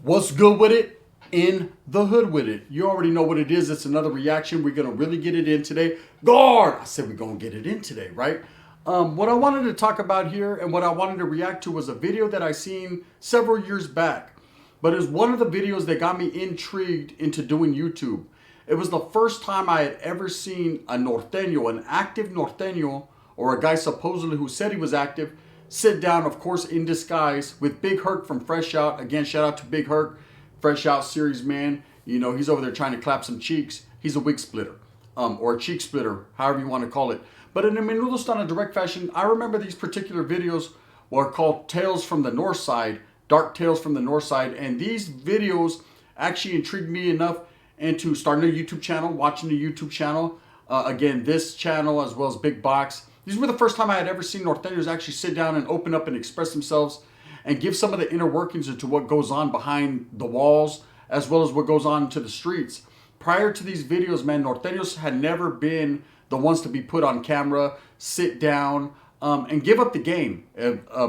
What's good with it? In the hood with it. You already know what it is. It's another reaction. We're going to really get it in today. Guard! I said we're going to get it in today, right? What I wanted to talk about here and what I wanted to react to was a video that I seen several years back. But it's one of the videos that got me intrigued into doing YouTube. It was the first time I had ever seen a Norteno, an active Norteno, or a guy supposedly who said he was active, sit down, of course, in disguise with Big Herc from Fresh Out. Again, shout out to Big Herc, Fresh Out series man. You know, he's over there trying to clap some cheeks. He's a wig splitter, or a cheek splitter, however you want to call it. But in a menudo style direct fashion, I remember these particular videos were called Tales from the Northside, Dark Tales from the Northside. And these videos actually intrigued me enough into starting a YouTube channel, watching the YouTube channel. Again, this channel as well as Big Box. These were the first time I had ever seen Nortenos actually sit down and open up and express themselves and give some of the inner workings into what goes on behind the walls as well as what goes on to the streets. Prior to these videos, man, Nortenos had never been the ones to be put on camera, sit down, and give up the game.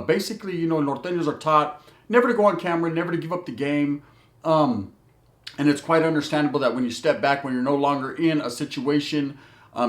Basically, you know, Nortenos are taught never to go on camera, never to give up the game. And it's quite understandable that when you step back, when you're no longer in a situation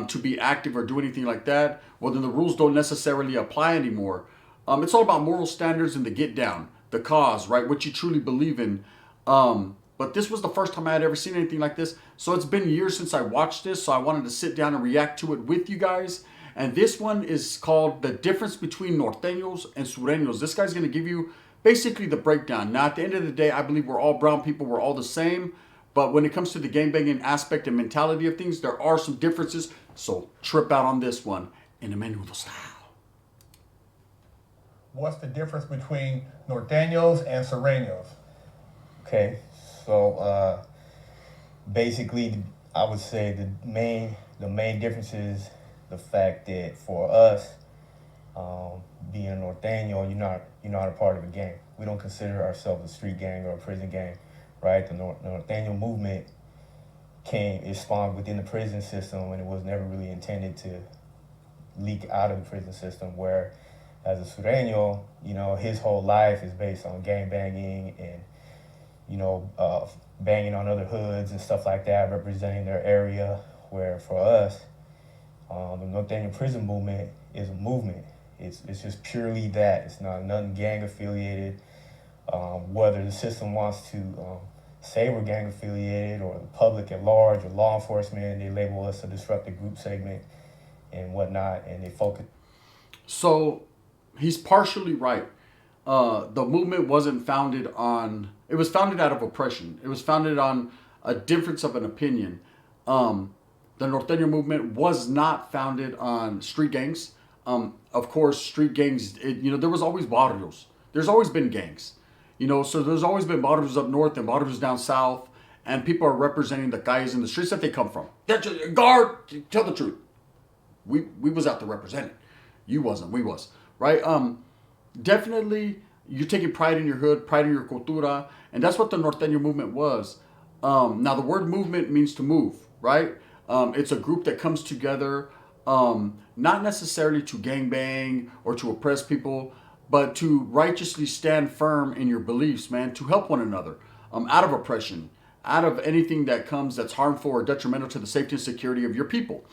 to be active or do anything like that, well, then the rules don't necessarily apply anymore. It's all about moral standards and the get down, the cause, right? What you truly believe in. But this was the first time I had ever seen anything like this. So it's been years since I watched this. So I wanted to sit down and react to it with you guys. And this one is called The Difference Between Norteños and Sureños. This guy's going to give you basically the breakdown. Now, at the end of the day, I believe we're all brown people. We're all the same. But when it comes to the gangbanging aspect and mentality of things, there are some differences. So trip out on this one in a menudo style. What's the difference between Norteños and Sureños? Okay, so basically, I would say the main difference is the fact that for us, being a Norteño, you're not a part of a gang. We don't consider ourselves a street gang or a prison gang, right? The Norteño movement it spawned within the prison system, and it was never really intended to leak out of the prison system. Where as a Sureño, you know, his whole life is based on gang banging and, you know, banging on other hoods and stuff like that, representing their area. Where for us, the Norteño prison movement is a movement. It's just purely that. It's nothing gang affiliated. Whether the system wants to say we're gang affiliated or the public at large or law enforcement, they label us a disruptive group segment and whatnot, and they focus. So he's partially right. The movement wasn't founded on, it was founded out of oppression. It was founded on a difference of an opinion. The Norteño movement was not founded on street gangs. Of course, street gangs, you know, there was always barrios. There's always been gangs. You know, so there's always been barrios up north and barrios down south. And people are representing the guys in the streets that they come from. Guard, tell the truth. We was out to represent it. You wasn't, we was. Right? Definitely, you're taking pride in your hood, pride in your cultura. And that's what the Norteño movement was. Now, the word movement means to move, right? It's a group that comes together, not necessarily to gangbang or to oppress people, but to righteously stand firm in your beliefs, man, to help one another out of oppression, out of anything that comes that's harmful or detrimental to the safety and security of your people.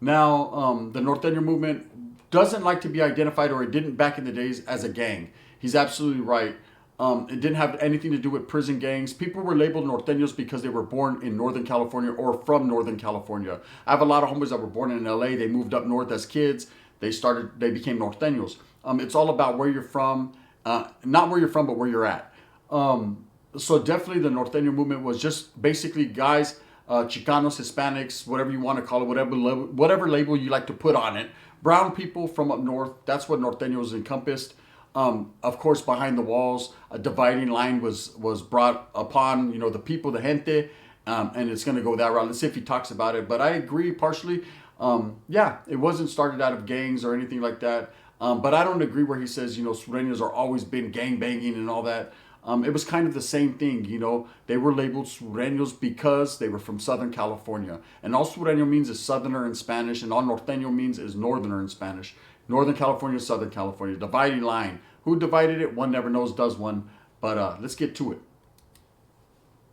Now, the Norteño movement doesn't like to be identified, or it didn't back in the days, as a gang. He's absolutely right. It didn't have anything to do with prison gangs. People were labeled Norteños because they were born in Northern California or from Northern California. I have a lot of homies that were born in LA. They moved up north as kids. They became Norteños. It's all about where you're from, not where you're from, but where you're at. So definitely the Norteño movement was just basically guys, Chicanos, Hispanics, whatever you want to call it, whatever label you like to put on it. Brown people from up north, that's what Norteños encompassed. Of course, behind the walls, a dividing line was brought upon, you know, the people, the gente, and it's going to go that route. Let's see if he talks about it. But I agree partially. Yeah, it wasn't started out of gangs or anything like that. But I don't agree where he says, you know, Sureños are always been gang banging and all that. It was kind of the same thing, you know. They were labeled Sureños because they were from Southern California. And all Sureño means is Southerner in Spanish, and all Norteño means is Northerner in Spanish. Northern California, Southern California. Dividing line. Who divided it? One never knows, does one. But let's get to it.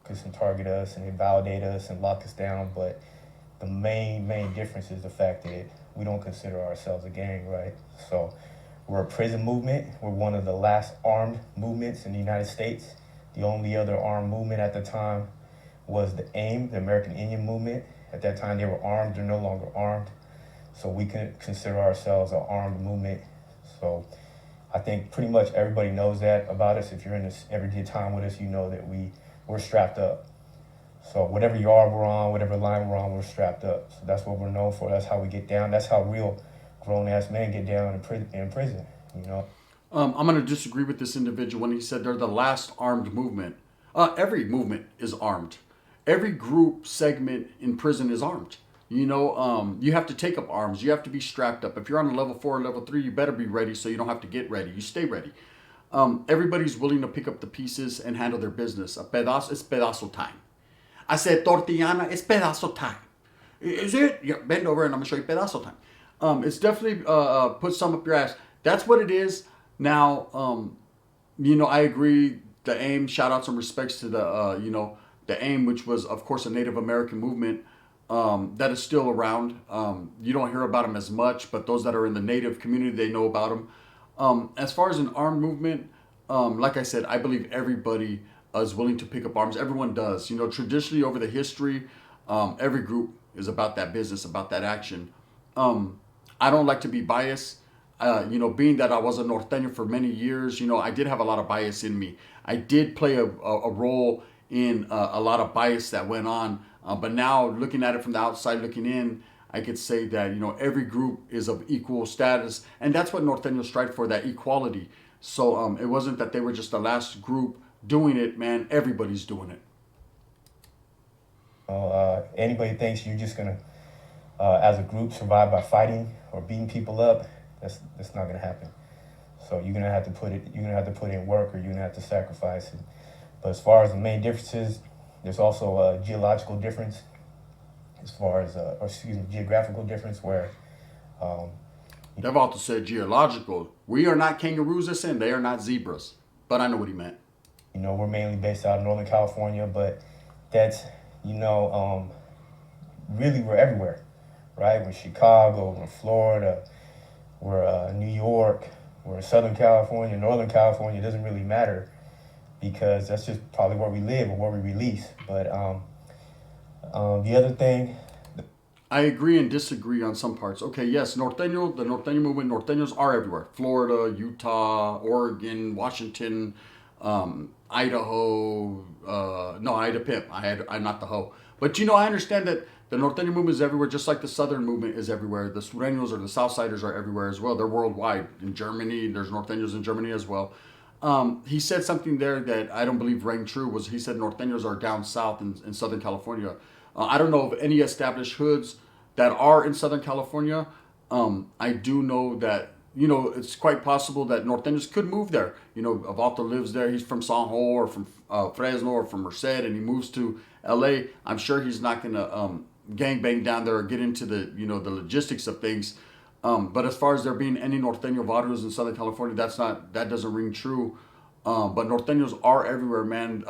can target us and invalidate us and lock us down. But the main difference is the fact that we don't consider ourselves a gang, right? So we're a prison movement. We're one of the last armed movements in the United States. The only other armed movement at the time was the AIM, the American Indian Movement. At that time, they were armed. They're no longer armed. So we can consider ourselves an armed movement. So I think pretty much everybody knows that about us. If you're in this everyday time with us, you know that we're strapped up. So whatever yard we're on, whatever line we're on, we're strapped up. So that's what we're known for. That's how we get down. That's how real grown-ass men get down in prison, you know? I'm going to disagree with this individual when he said they're the last armed movement. Every movement is armed. Every group segment in prison is armed. You know, you have to take up arms. You have to be strapped up. If you're on a level 4 or level 3, you better be ready so you don't have to get ready. You stay ready. Everybody's willing to pick up the pieces and handle their business. A pedazo es pedazo time. I said tortillana es pedazo time. Is it? Yeah, bend over and I'm going to show you pedazo time. It's definitely put some up your ass. That's what it is. Now, you know, I agree. The AIM, shout out some respects to the, you know, the AIM, which was, of course, a Native American movement that is still around. You don't hear about them as much, but those that are in the Native community, they know about them. As far as an armed movement, like I said, I believe everybody is willing to pick up arms. Everyone does. You know, traditionally over the history, every group is about that business, about that action. I don't like to be biased. You know, being that I was a Norteño for many years, you know, I did have a lot of bias in me. I did play a role in a lot of bias that went on. But now looking at it from the outside, looking in, I could say that, you know, every group is of equal status. And that's what Norteños strive for, that equality. So it wasn't that they were just the last group doing it, man. Everybody's doing it. Anybody thinks you're just going to, as a group, survive by fighting or beating people up, that's not gonna happen. So you're gonna have to put in work, or you're gonna have to sacrifice it. But as far as the main differences, there's also a geological difference, as far as geographical difference, where They're about to say geological. We are not kangaroos, as in they are not zebras. But I know what he meant. you know, we're mainly based out of Northern California, but that's, you know, really we're everywhere, right? We're Chicago, we're Florida, we're New York, we're Southern California, Northern California. It doesn't really matter, because that's just probably where we live or where we release. But the other thing, I agree and disagree on some parts. Okay, yes, Norteño, the Norteño movement, Norteños are everywhere. Florida, Utah, Oregon, Washington, Idaho. No, I had a pimp. I'm not the hoe. But you know, I understand that the Norteño movement is everywhere, just like the Southern movement is everywhere. The Sureños or the Southsiders are everywhere as well. They're worldwide. In Germany, there's Norteños in Germany as well. He said something there that I don't believe rang true. Was he said Norteños are down south in Southern California. I don't know of any established hoods that are in Southern California. I do know that, you know, it's quite possible that Norteños could move there. You know, Avalto lives there. He's from San Jose or from Fresno or from Merced, and he moves to LA. I'm sure he's not going to gangbang down there or get into the, you know, the logistics of things. But as far as there being any Norteño Varus in Southern California, that doesn't ring true. But Norteños are everywhere, man.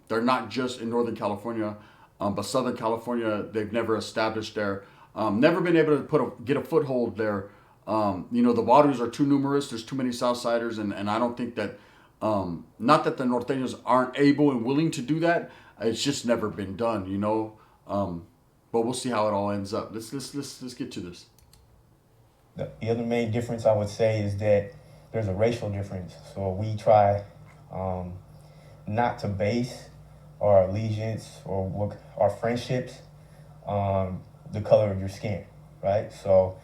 They're not just in Northern California, but Southern California, they've never established there. Never been able to get a foothold there. You know, the Varus are too numerous. There's too many Southsiders, and I don't think that, not that the Norteños aren't able and willing to do that. It's just never been done, you know. But we'll see how it all ends up. Let's get to this. the other main difference I would say is that there's a racial difference. So we try not to base our allegiance or our friendships on the color of your skin, right? So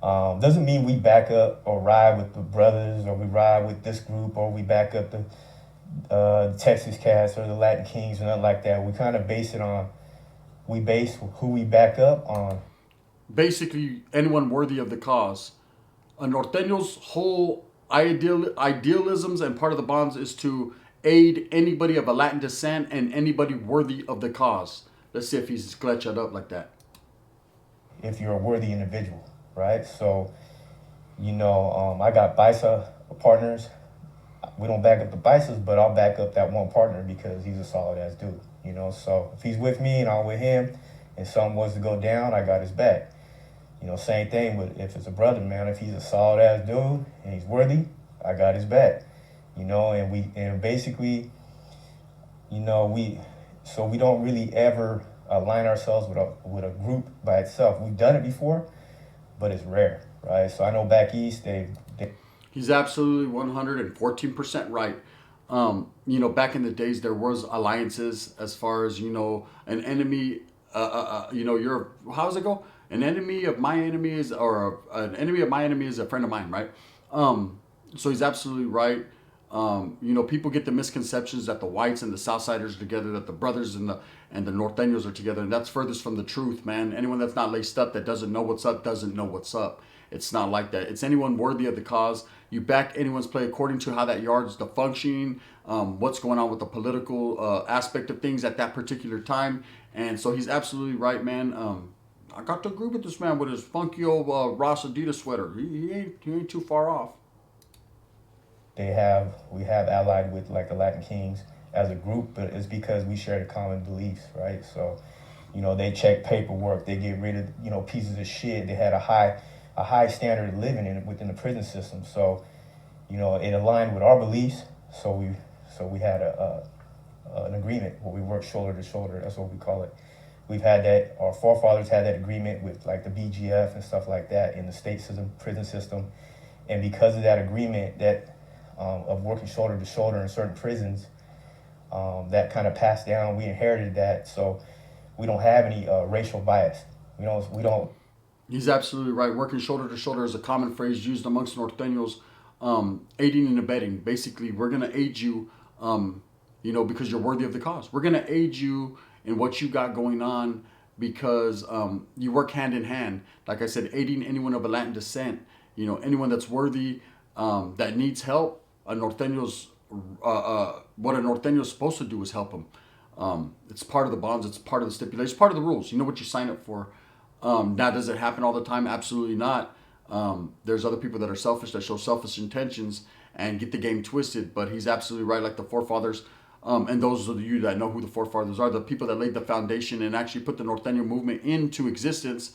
doesn't mean we back up or ride with the brothers, or we ride with this group, or we back up the Texas Cats or the Latin Kings or nothing like that. We kind of base who we back up on. Basically, anyone worthy of the cause. A Norteño's whole idealisms and part of the bonds is to aid anybody of a Latin descent and anybody worthy of the cause. Let's see if he's glitched up like that. If you're a worthy individual, right? So, you know, I got BISA partners. we don't back up the biceps, but I'll back up that one partner because he's a solid ass dude. You know, so if he's with me and I'm with him, and something was to go down, I got his back. You know, same thing with if it's a brother, man. If he's a solid ass dude and he's worthy, I got his back. You know, and basically, you know, we don't really ever align ourselves with a group by itself. We've done it before, but it's rare, right? So I know back east they He's absolutely 114% right. Back in the days, there was alliances as far as, an enemy, how does it go? An enemy of my enemy is, or an enemy of my enemy is a friend of mine, right? So he's absolutely right. People get the misconceptions that the whites and the Southsiders are together, that the brothers and the Nortenos are together, and that's furthest from the truth, man. Anyone that's not laced up, that doesn't know what's up, doesn't know what's up. It's not like that. It's anyone worthy of the cause. You back anyone's play according to how that yard's the functioning, what's going on with the political aspect of things at that particular time. And so he's absolutely right, man. I got to agree with this man with his funky old Ross Adidas sweater. He ain't too far off. we have allied with like the Latin Kings as a group, but it's because we share the common beliefs, right? So, you know, they check paperwork, they get rid of, you know, pieces of shit. They had a high standard of living within the prison system. So, you know, it aligned with our beliefs. So we had an agreement where we worked shoulder to shoulder. That's what we call it. We've had that. Our forefathers had that agreement with like the BGF and stuff like that in the state system, prison system, and because of that agreement, that of working shoulder to shoulder in certain prisons, that kind of passed down. We inherited that, so we don't have any racial bias. We don't. He's absolutely right. Working shoulder to shoulder is a common phrase used amongst Norteños, aiding and abetting. Basically, we're going to aid you, because you're worthy of the cause. We're going to aid you in what you got going on because you work hand in hand. Like I said, aiding anyone of a Latin descent, anyone that's worthy, that needs help. What a Norteño is supposed to do is help them. It's part of the bonds. It's part of the stipulations. It's part of the rules. You know what you sign up for. Now, does it happen all the time? Absolutely not. There's other people that are selfish, that show selfish intentions and get the game twisted. But he's absolutely right, like the forefathers. And those of you that know who the forefathers are, the people that laid the foundation and actually put the Norteño movement into existence.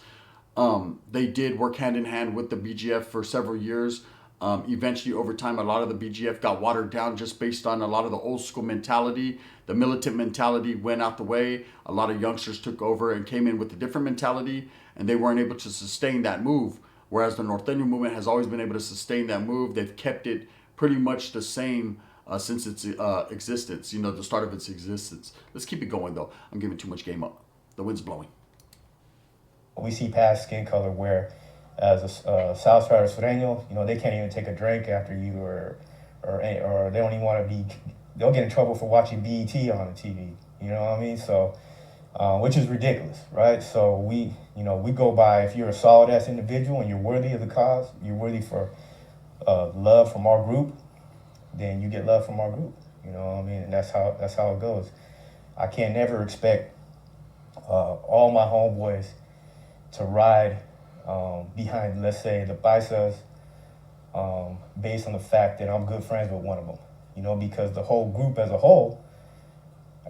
They did work hand in hand with the BGF for several years. Eventually, over time, a lot of the BGF got watered down just based on a lot of the old school mentality. The militant mentality went out the way. A lot of youngsters took over and came in with a different mentality, and they weren't able to sustain that move. Whereas the Norteño movement has always been able to sustain that move. They've kept it pretty much the same since its existence, the start of its existence. Let's keep it going, though. I'm giving too much game up. The wind's blowing. We see past skin color where, as a Southside or Sureño, they can't even take a drink after you, or they don't even want to be. They'll get in trouble for watching BET on the TV. You know what I mean? So, which is ridiculous, right? So we go by, if you're a solid ass individual and you're worthy of the cause, you're worthy for love from our group, then you get love from our group. You know what I mean? And that's how it goes. I can't never expect all my homeboys to ride behind, let's say, the Paisas, based on the fact that I'm good friends with one of them. Because the whole group as a whole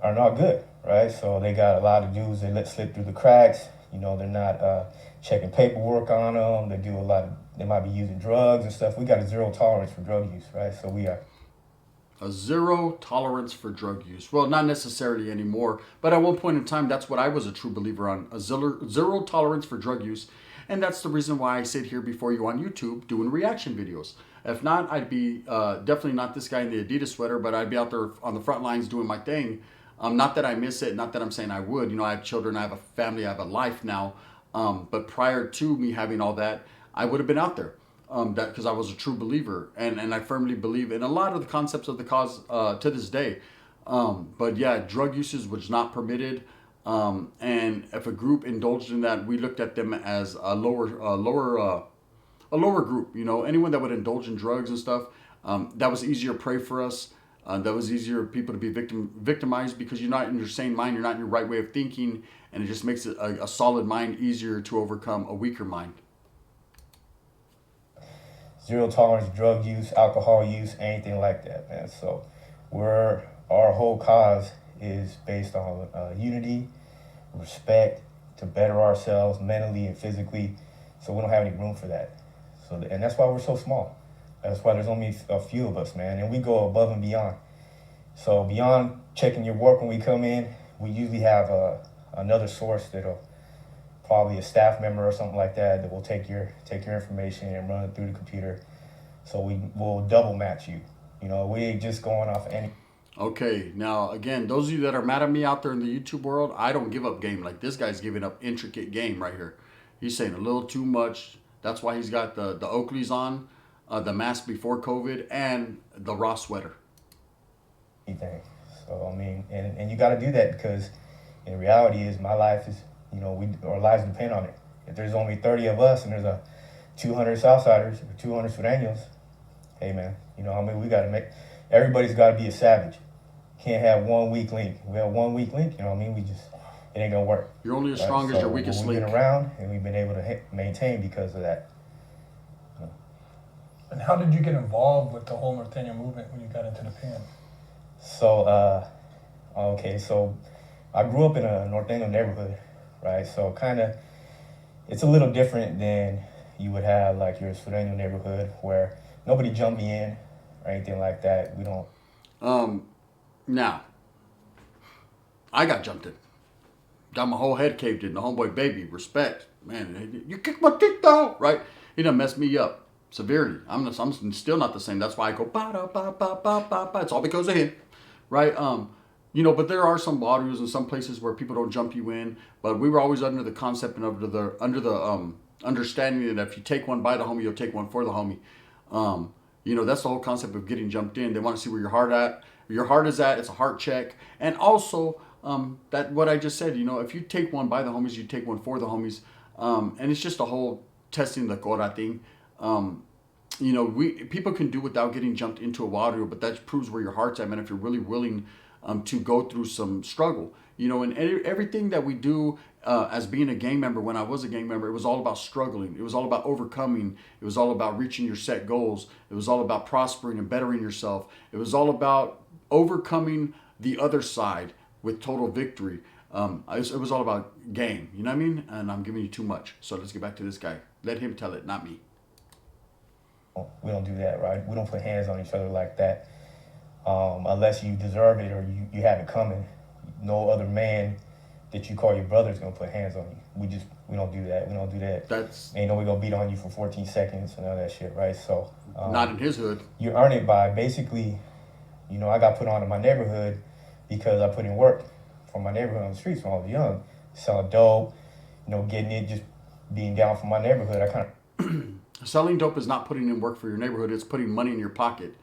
are not good, right? So they got a lot of dudes they let slip through the cracks. They're not checking paperwork on them. They might be using drugs and stuff. We got a zero tolerance for drug use, right? So we are. A zero tolerance for drug use. Well, not necessarily anymore, but at one point in time, that's what I was a true believer on. A zero tolerance for drug use. And that's the reason why I sit here before you on YouTube doing reaction videos. If not, I'd be definitely not this guy in the Adidas sweater, but I'd be out there on the front lines doing my thing. Not that I miss it, not that I'm saying I would. I have children, I have a family, I have a life now. But prior to me having all that, I would have been out there. Because I was a true believer, and I firmly believe in a lot of the concepts of the cause to this day. But yeah, drug usage was not permitted. And if a group indulged in that, we looked at them as a lower group. Anyone that would indulge in drugs and stuff, that was easier prey for us. That was easier people to be victimized because you're not in your sane mind, you're not in your right way of thinking, and it just makes it a solid mind easier to overcome a weaker mind. zero tolerance drug use, alcohol use, anything like that, man. So our whole cause is based on unity, respect, to better ourselves mentally and physically. So we don't have any room for that. So and that's why we're so small. That's why there's only a few of us, man, and we go above and beyond. So beyond checking your work when we come in, we usually have another source that'll probably a staff member or something like that that will take your information and run it through the computer. So will double match you. We ain't just going off any. Okay, now again, those of you that are mad at me out there in the YouTube world, I don't give up game. Like this guy's giving up intricate game right here. He's saying a little too much. That's why he's got the Oakleys on, the mask before COVID, and the raw sweater. Anything. So I mean, and you got to do that because, in reality, is my life is our lives depend on it. If there's only 30 of us and there's 200 Southsiders or 200 Sureños, hey man, we got to make everybody's got to be a savage. Can't have one weak link. We have one weak link, it ain't gonna work. You're only as strong as your weakest link. We've been around and we've been able to maintain because of that. And how did you get involved with the whole Norteno movement when you got into the pen? So, so I grew up in a Norteno neighborhood, right? So it's a little different than you would have like your Sureño neighborhood where nobody jumped me in or anything like that. We don't. Now, I got jumped in. Got my whole head caved in. The homeboy baby, respect. Man, you kicked my teeth out, right? He done messed me up severely. I'm still not the same. That's why I go ba da ba ba ba ba ba. It's all because of him, right? But there are some barrios and some places where people don't jump you in. But we were always under the concept and under the understanding that if you take one by the homie, you'll take one for the homie. That's the whole concept of getting jumped in. They want to see where your heart is at. It's a heart check, and also that what I just said. If you take one by the homies, you take one for the homies, and it's just a whole testing the cora thing. People can do without getting jumped into a water, but that proves where your heart's at, man. If you're really willing to go through some struggle, and everything that we do as being a gang member. When I was a gang member, it was all about struggling. It was all about overcoming. It was all about reaching your set goals. It was all about prospering and bettering yourself. It was all about overcoming the other side with total victory. It was all about game. You know what I mean? And I'm giving you too much. So let's get back to this guy. Let him tell it, not me. We don't do that, right? We don't put hands on each other like that unless you deserve it or you have it coming. No other man that you call your brother is going to put hands on you. We don't do that. We don't do that. Ain't we going to beat on you for 14 seconds and all that shit, right? So not in his hood. You earn it by basically, I got put on in my neighborhood because I put in work for my neighborhood on the streets when I was young. Selling dope, getting it, just being down for my neighborhood. I kind of selling dope is not putting in work for your neighborhood. It's putting money in your pocket.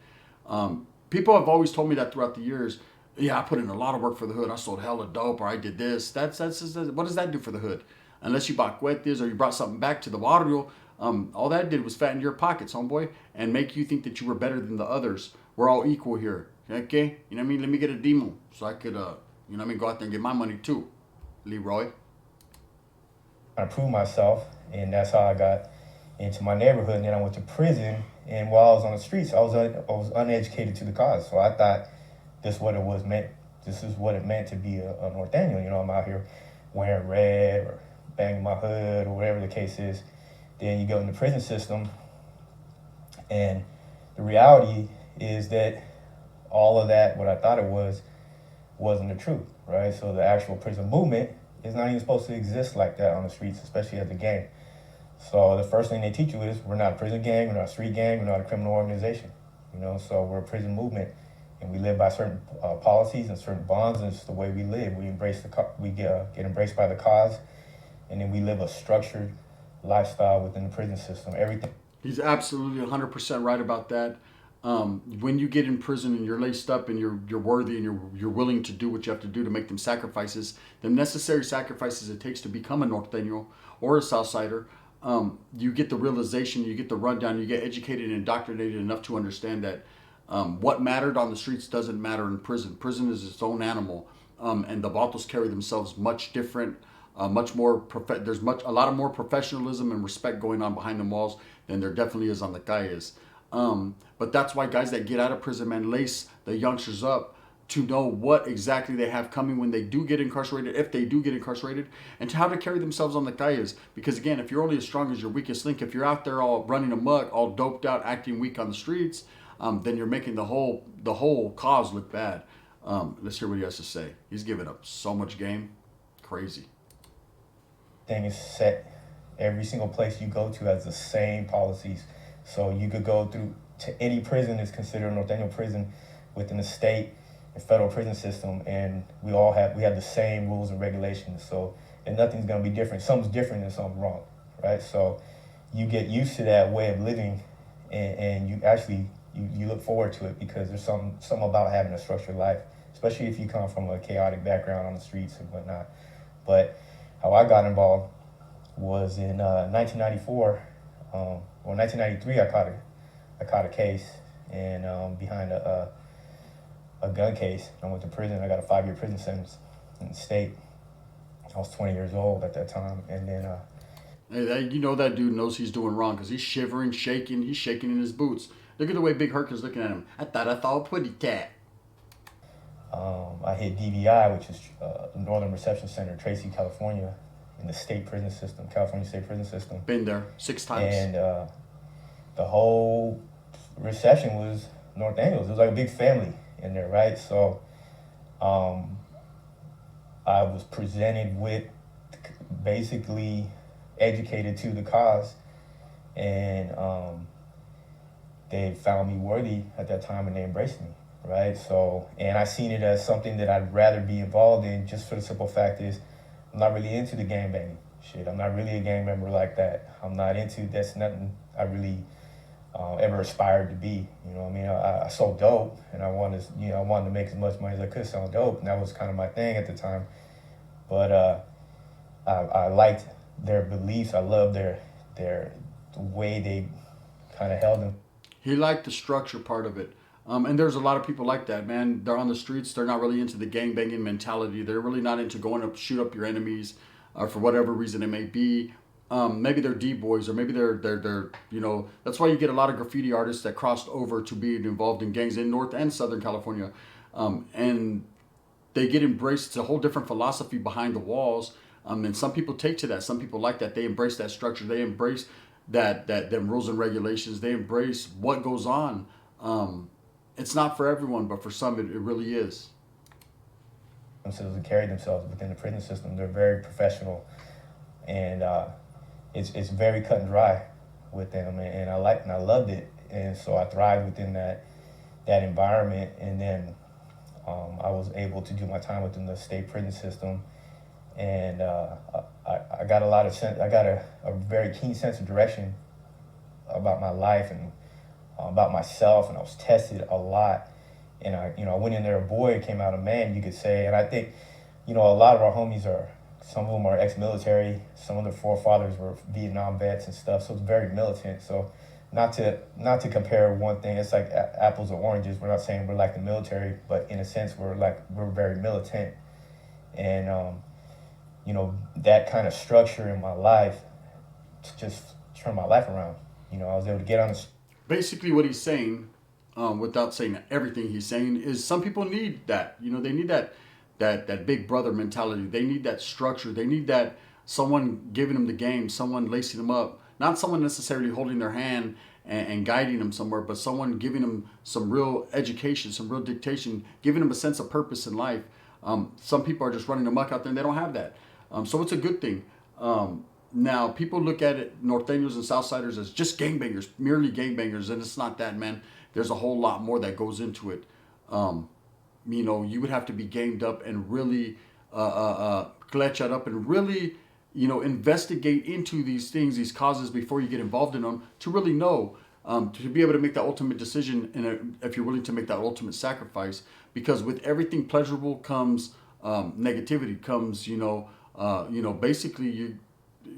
People have always told me that throughout the years. Yeah, I put in a lot of work for the hood. I sold hella dope, or I did this. That's what does that do for the hood? Unless you bought cuetes or you brought something back to the barrio, all that did was fatten your pockets, homeboy, and make you think that you were better than the others. We're all equal here, okay? You know what I mean? Let me get a demo so I could, go out there and get my money too, Leroy. I proved myself, and that's how I got into my neighborhood. And then I went to prison, and while I was on the streets, I was uneducated to the cause. So I thought this is what it meant to be a Norteno. I'm out here wearing red or banging my hood or whatever the case is. Then you go in the prison system, and the reality is that all of that, what I thought it was, wasn't the truth, right? So the actual prison movement is not even supposed to exist like that on the streets, especially as a gang. So the first thing they teach you is we're not a prison gang, we're not a street gang, we're not a criminal organization. So we're a prison movement, and we live by certain policies and certain bonds, and it's the way we live. We get embraced by the cause, and then we live a structured lifestyle within the prison system. Everything. He's absolutely 100% right about that. When you get in prison and you're laced up and you're worthy and you're willing to do what you have to do to make them sacrifices, the necessary sacrifices it takes to become a Norteño or a Southsider, you get the realization, you get the rundown, you get educated and indoctrinated enough to understand that what mattered on the streets doesn't matter in prison. Prison is its own animal, and the vatos carry themselves much different. Much more there's a lot of more professionalism and respect going on behind the walls than there definitely is on the calles. But that's why guys that get out of prison, man, lace the youngsters up to know what exactly they have coming when they do get incarcerated, if they do get incarcerated, and to how to carry themselves on the calles. Because again, if you're only as strong as your weakest link, if you're out there all running amok, all doped out, acting weak on the streets, then you're making the whole cause look bad. Let's hear what he has to say. He's giving up so much game, crazy. Thing is set. Every single place you go to has the same policies. So you could go through to any prison is considered a Norteno prison within the state and federal prison system, and we have the same rules and regulations. So and nothing's gonna be different. Something's different and something's wrong, right? So you get used to that way of living, and you actually you look forward to it because there's some about having a structured life, especially if you come from a chaotic background on the streets and whatnot. But how I got involved was in 1994 or 1993. I caught a case and behind a gun case. I went to prison. I got a 5-year prison sentence in the state. I was 20 years old at that time, and then Hey, that dude knows he's doing wrong because he's shivering, shaking. He's shaking in his boots. Look at the way Big Herc is looking at him. I thought I saw a pretty cat. I hit DVI, which is Northern Reception Center, Tracy, California, in the state prison system, California state prison system. Been there 6 times. And the whole reception was Northanos. It was like a big family in there, right? So I was presented with basically educated to the cause, and they found me worthy at that time and they embraced me, right? So, and I seen it as something that I'd rather be involved in, just for the simple fact is I'm not really into the gang banging shit. I'm not really a gang member like that. I'm not into, that's nothing I really ever aspired to be. You know what I mean? I sold dope, and I wanted to make as much money as I could selling dope, and that was kind of my thing at the time. But I liked their beliefs. I loved the way they kind of held them. He liked the structure part of it. And there's a lot of people like that, man. They're on the streets. They're not really into the gang banging mentality. They're really not into going up, shoot up your enemies, for whatever reason it may be. Maybe they're D-boys, or maybe they're that's why you get a lot of graffiti artists that crossed over to being involved in gangs in North and Southern California. And they get embraced. It's a whole different philosophy behind the walls. And some people take to that. Some people like that. They embrace that structure. They embrace that them rules and regulations. They embrace what goes on. It's not for everyone, but for some, it really is. Themselves and carry themselves within the prison system. They're very professional, and it's very cut and dry with them. And I loved it, and so I thrived within that environment. And then I was able to do my time within the state prison system, and I got a very keen sense of direction about my life and about myself, and I was tested a lot. And I went in there a boy, came out a man, you could say. And I think, a lot of our homies some of them are ex-military, some of their forefathers were Vietnam vets and stuff, so it's very militant. So not to compare one thing, it's like apples or oranges. We're not saying we're like the military, but in a sense we're very militant. And that kind of structure in my life just turned my life around. I was able to get on the. Basically, what he's saying, without saying everything he's saying, is some people need that. They need that big brother mentality. They need that structure. They need that someone giving them the game, someone lacing them up. Not someone necessarily holding their hand and guiding them somewhere, but someone giving them some real education, some real dictation, giving them a sense of purpose in life. Some people are just running amok out there and they don't have that. So it's a good thing. Now, people look at it, Norteños and Southsiders, as just gangbangers, merely gangbangers, and it's not that, man. There's a whole lot more that goes into it. You would have to be gamed up and really glechad up and really, investigate into these things, these causes before you get involved in them to really know, to be able to make that ultimate decision, and if you're willing to make that ultimate sacrifice. Because with everything pleasurable comes negativity, comes, basically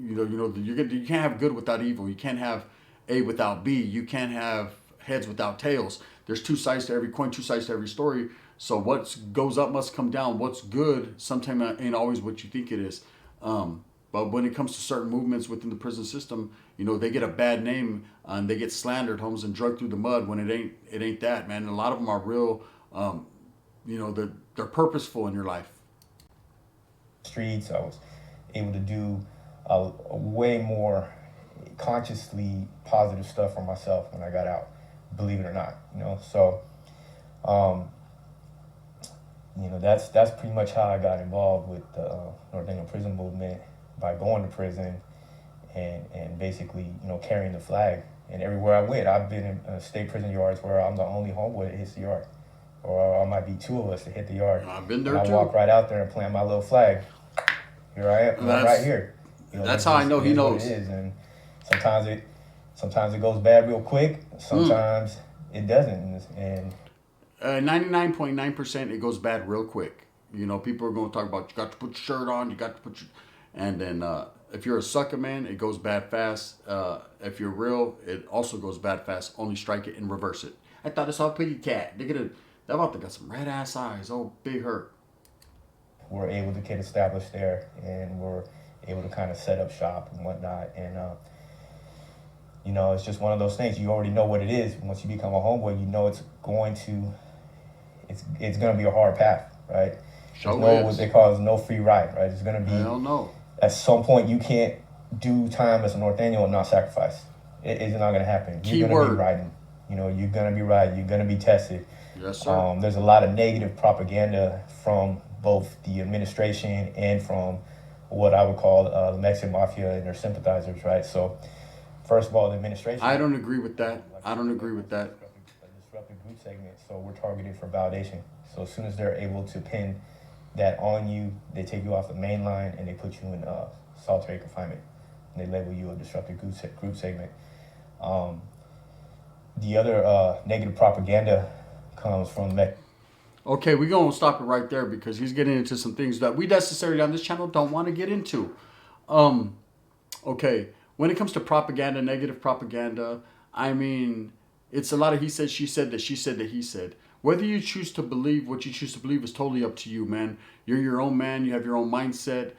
you can't have good without evil. You can't have A without B. You can't have heads without tails. There's two sides to every coin, two sides to every story. So what goes up must come down. What's good sometimes ain't always what you think it is. But when it comes to certain movements within the prison system, they get a bad name and they get slandered, homes, and dragged through the mud when it ain't that, man. And a lot of them are real, they're purposeful in your life. Streets. I was able to do a way more consciously positive stuff for myself when I got out, believe it or not, So, um, that's pretty much how I got involved with the Northeno prison movement, by going to prison and basically, carrying the flag. And everywhere I went, I've been in state prison yards where I'm the only homeboy that hits the yard. Or I might be two of us that hit the yard. I've been there and too. I walk right out there and plant my little flag. Here I am, I'm right here. That's how I know he knows. It is. And sometimes it goes bad real quick. Sometimes it doesn't. And 99.9% it goes bad real quick. People are going to talk about, you got to put your shirt on, you got to put your... And then if you're a sucker, man, it goes bad fast. If you're real, it also goes bad fast. Only strike it and reverse it. I thought I saw a piggy cat. That about to got some red ass eyes. Oh, big hurt. We're able to get established there, and we're able to kind of set up shop and whatnot. And it's just one of those things. You already know what it is. Once you become a homeboy, it's going to be a hard path, right? What they call is no free ride, right? It's going to be. Hell no. At some point, you can't do time as a Northeno and not sacrifice. It's not going to happen. You're going to be riding. You're going to be riding. You're going to be tested. Yes, sir. There's a lot of negative propaganda from both the administration and from what I would call the Mexican mafia and their sympathizers, right? So, first of all, the administration. I don't agree with that. A disruptive group segment. So we're targeted for validation. So as soon as they're able to pin that on you, they take you off the main line and they put you in solitary confinement. And they label you a disruptive group segment. The other negative propaganda comes from Okay, we're going to stop it right there because he's getting into some things that we necessarily on this channel don't want to get into. Okay, when it comes to propaganda, negative propaganda, I mean, it's a lot of he said, she said, that she said, that he said. Whether you choose to believe what you choose to believe is totally up to you, man. You're your own man. You have your own mindset.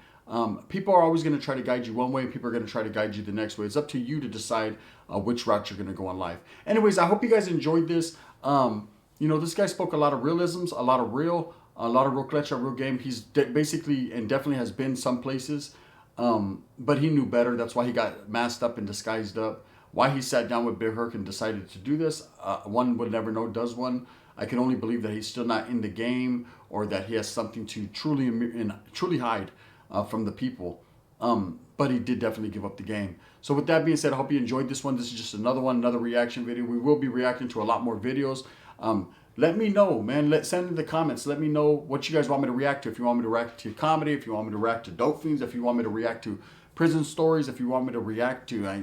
People are always going to try to guide you one way. People are going to try to guide you the next way. It's up to you to decide which route you're going to go in life. Anyways, I hope you guys enjoyed this. This guy spoke a lot of realisms, a lot of real clutch, real game. He's basically and definitely has been some places, but he knew better. That's why he got masked up and disguised up. Why he sat down with Big Herc and decided to do this, one would never know, does one. I can only believe that he's still not in the game or that he has something to truly hide from the people. But he did definitely give up the game. So with that being said, I hope you enjoyed this one. This is just another reaction video. We will be reacting to a lot more videos. Let me know, man. Send in the comments. Let me know what you guys want me to react to. If you want me to react to comedy, if you want me to react to dope fiends, if you want me to react to prison stories, if you want me to react to, I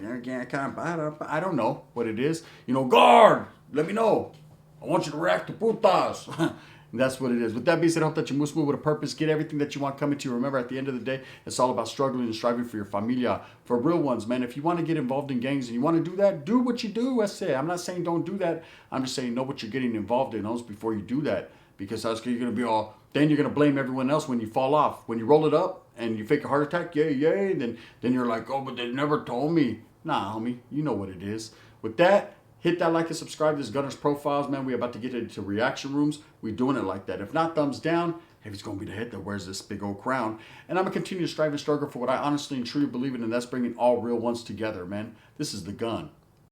don't know what it is. Guard, let me know. I want you to react to putas. That's what it is. With that being said, I hope that you move with a purpose. Get everything that you want coming to you. Remember, at the end of the day, it's all about struggling and striving for your familia, for real ones, man. If you want to get involved in gangs and you want to do that, do what you do. I say, I'm not saying don't do that. I'm just saying know what you're getting involved in before you do that. Because you're going to be then you're going to blame everyone else when you fall off. When you roll it up and you fake a heart attack, yay, then you're like, oh, but they never told me. Nah, homie, you know what it is. With that, hit that like and subscribe. This is Gunner's Profiles, man. We're about to get into reaction rooms. We're doing it like that. If not, thumbs down. If it's going to be the head that wears this big old crown. And I'm going to continue to strive and struggle for what I honestly and truly believe in, and that's bringing all real ones together, man. This is the gun.